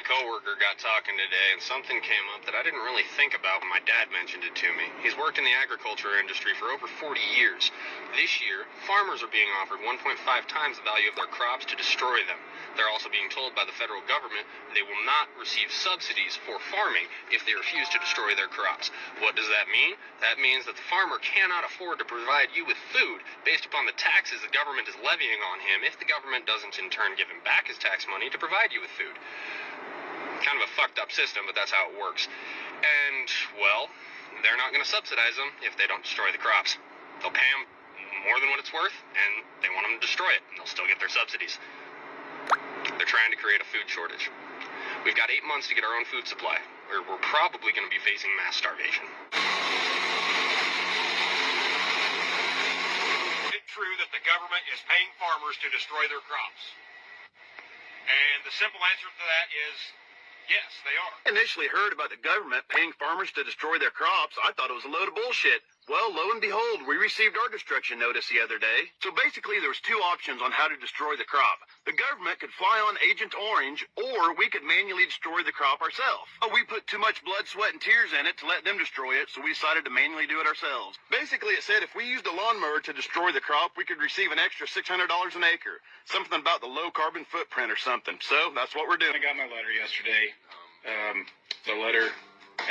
coworker got talking today, and something came up that I didn't really think about when my dad mentioned it to me. He's worked in the agriculture industry for over 40 years. This year, farmers are being offered 1.5 times the value of their crops to destroy them. They're also being told by the federal government they will not receive subsidies for farming if they refuse to destroy their crops. What does that mean? That means that the farmer cannot afford to provide you with food based upon the taxes the government is levying on him if the government doesn't in turn give him back his tax money to provide you with food. Kind of a fucked up system, but that's how it works. And, well, they're not going to subsidize them if they don't destroy the crops. They'll pay them more than what it's worth, and they want them to destroy it, and they'll still get their subsidies. They're trying to create a food shortage. We've got 8 months to get our own food supply, or we're probably going to be facing mass starvation. Is it true that the government is paying farmers to destroy their crops? And the simple answer to that is yes, they are. Initially heard about the government paying farmers to destroy their crops, I thought it was a load of bullshit. Well, lo and behold, we received our destruction notice the other day. So basically, there was two options on how to destroy the crop. The government could fly on Agent Orange, or we could manually destroy the crop ourselves. Oh, we put too much blood, sweat, and tears in it to let them destroy it, so we decided to manually do it ourselves. Basically, it said if we used a lawnmower to destroy the crop, we could receive an extra $600 an acre. Something about the low carbon footprint or something. So that's what we're doing. I got my letter yesterday. The letter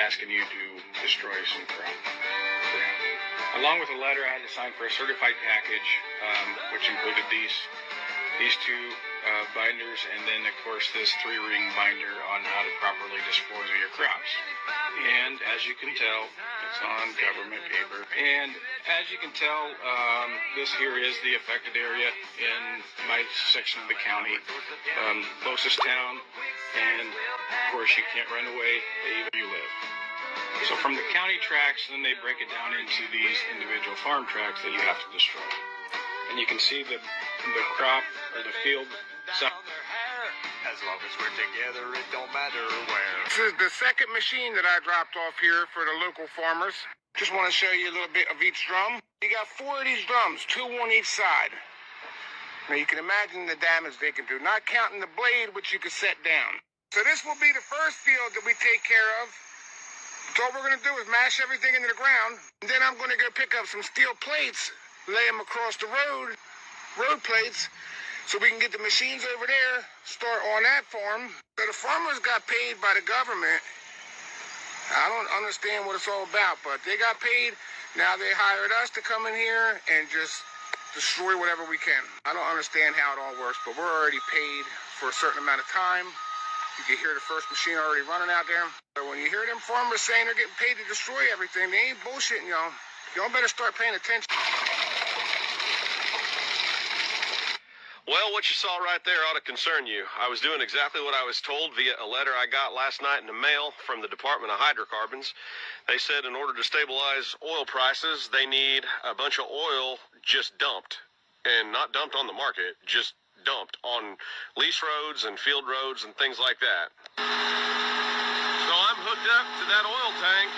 asking you to destroy some crop. Along with the letter, I had to sign for a certified package, which included these two binders, and then, of course, this 3-ring binder on how to properly dispose of your crops. And as you can tell, it's on government paper. And as you can tell, this here is the affected area in my section of the county, closest town, and of course you can't run away even where you live. So from the county tracts, then they break it down into these individual farm tracts that you have to destroy. And you can see the crop or the field. As long as we're together, it don't matter where. This is the second machine that I dropped off here for the local farmers. Just want to show you a little bit of each drum. You got 4 of these drums, 2 on each side. Now you can imagine the damage they can do, not counting the blade which you can set down. So this will be the first field that we take care of. So all we're going to do is mash everything into the ground. And then I'm going to go pick up some steel plates, lay them across the road plates, so we can get the machines over there, start on that farm. So the farmers got paid by the government. I don't understand what it's all about, but they got paid. Now they hired us to come in here and just destroy whatever we can. I don't understand how it all works, but we're already paid for a certain amount of time. You can hear the first machine already running out there. So when you hear them farmers saying they're getting paid to destroy everything, they ain't bullshitting y'all. Y'all better start paying attention. Well, what you saw right there ought to concern you. I was doing exactly what I was told via a letter I got last night in the mail from the Department of Hydrocarbons. They said in order to stabilize oil prices, they need a bunch of oil just dumped. And not dumped on the market, just dumped on lease roads and field roads and things like that. So I'm hooked up to that oil tank,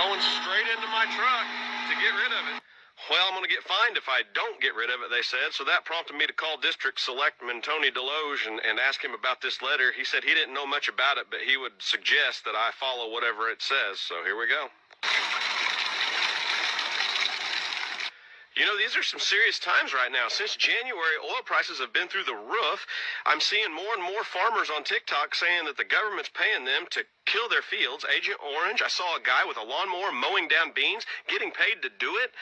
going straight into my truck to get rid of it. Well, I'm going to get fined if I don't get rid of it, they said. So that prompted me to call District Selectman Tony Deloge and ask him about this letter. He said he didn't know much about it, but he would suggest that I follow whatever it says. So here we go. You know, these are some serious times right now. Since January, oil prices have been through the roof. I'm seeing more and more farmers on TikTok saying that the government's paying them to kill their fields. Agent Orange, I saw a guy with a lawnmower mowing down beans, getting paid to do it.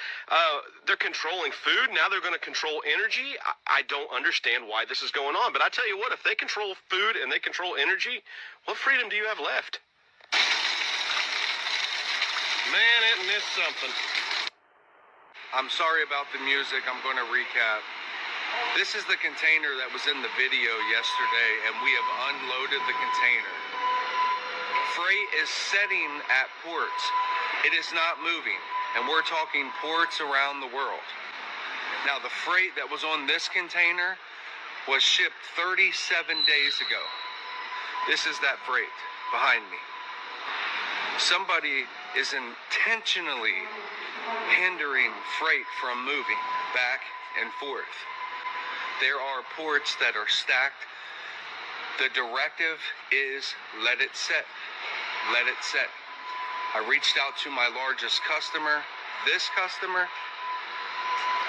They're controlling food. Now they're going to control energy. I don't understand why this is going on. But I tell you what, if they control food and they control energy, what freedom do you have left? Man, isn't this something? I'm sorry about the music. I'm going to recap. This is the container that was in the video yesterday, and we have unloaded the container. Freight is setting at ports. It is not moving, and we're talking ports around the world. Now, the freight that was on this container was shipped 37 days ago. This is that freight behind me. Somebody is intentionally hindering freight from moving back and forth. There are ports that are stacked The directive is let it set. Let it set. I reached out to my largest customer, this customer,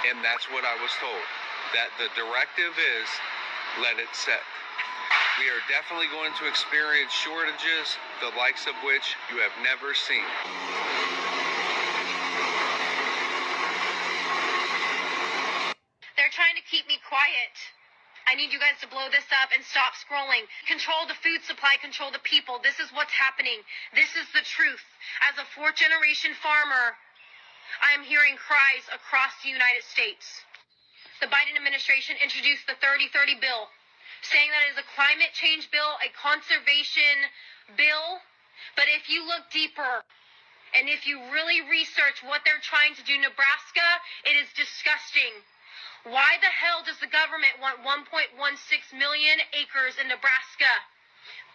and that's what I was told. That the directive is let it set. We are definitely going to experience shortages, the likes of which you have never seen. They're trying to keep me quiet. I need you guys to blow this up and stop scrolling. Control the food supply, control the people. This is what's happening. This is the truth. As a fourth-generation farmer, I am hearing cries across the United States. The Biden administration introduced the 30-30 bill, saying that it is a climate change bill, a conservation bill. But if you look deeper and if you really research what they're trying to do in Nebraska, it is disgusting. Why the hell does the government want 1.16 million acres in Nebraska?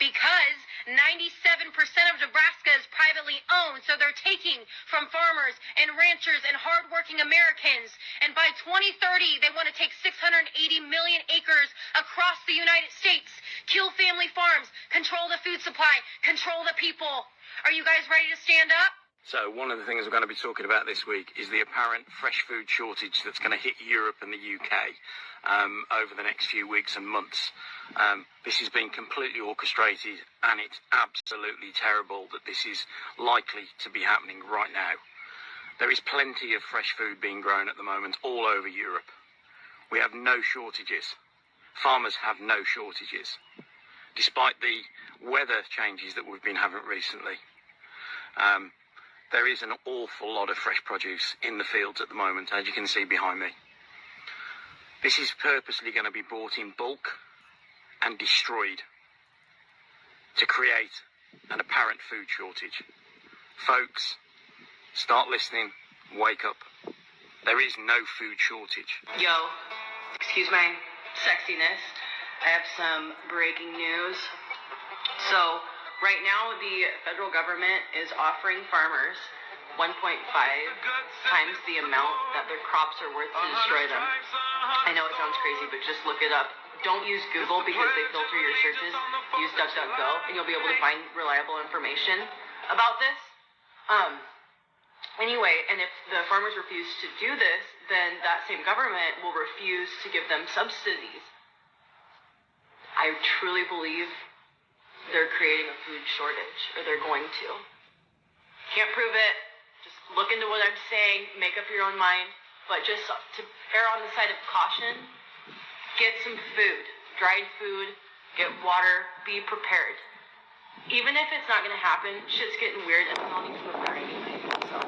Because 97% of Nebraska is privately owned, so they're taking from farmers and ranchers and hardworking Americans. And by 2030, they want to take 680 million acres across the United States, kill family farms, control the food supply, control the people. Are you guys ready to stand up? So one of the things we're going to be talking about this week is the apparent fresh food shortage that's going to hit Europe and the UK over the next few weeks and months. This has been completely orchestrated, and it's absolutely terrible that this is likely to be happening right now. There is plenty of fresh food being grown at the moment all over Europe. We have no shortages. Farmers have no shortages, despite the weather changes that we've been having recently. There is an awful lot of fresh produce in the fields at the moment, as you can see behind me. This is purposely going to be bought in bulk and destroyed to create an apparent food shortage. Folks, start listening, wake up. There is no food shortage. Yo, excuse my sexiness. I have some breaking news. So, right now, the federal government is offering farmers 1.5 times the amount that their crops are worth to destroy them. I know it sounds crazy, but just look it up. Don't use Google because they filter your searches. Use DuckDuckGo, and you'll be able to find reliable information about this. Anyway, and if the farmers refuse to do this, then that same government will refuse to give them subsidies. I truly believe they're creating a food shortage, or they're going to. Can't prove it. Just look into what I'm saying, make up your own mind. But just to err on the side of caution, get some food, dried food, get water, be prepared. Even if it's not going to happen, shit's getting weird and we all need to prepare anyway. So.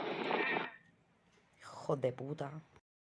Hijo de puta.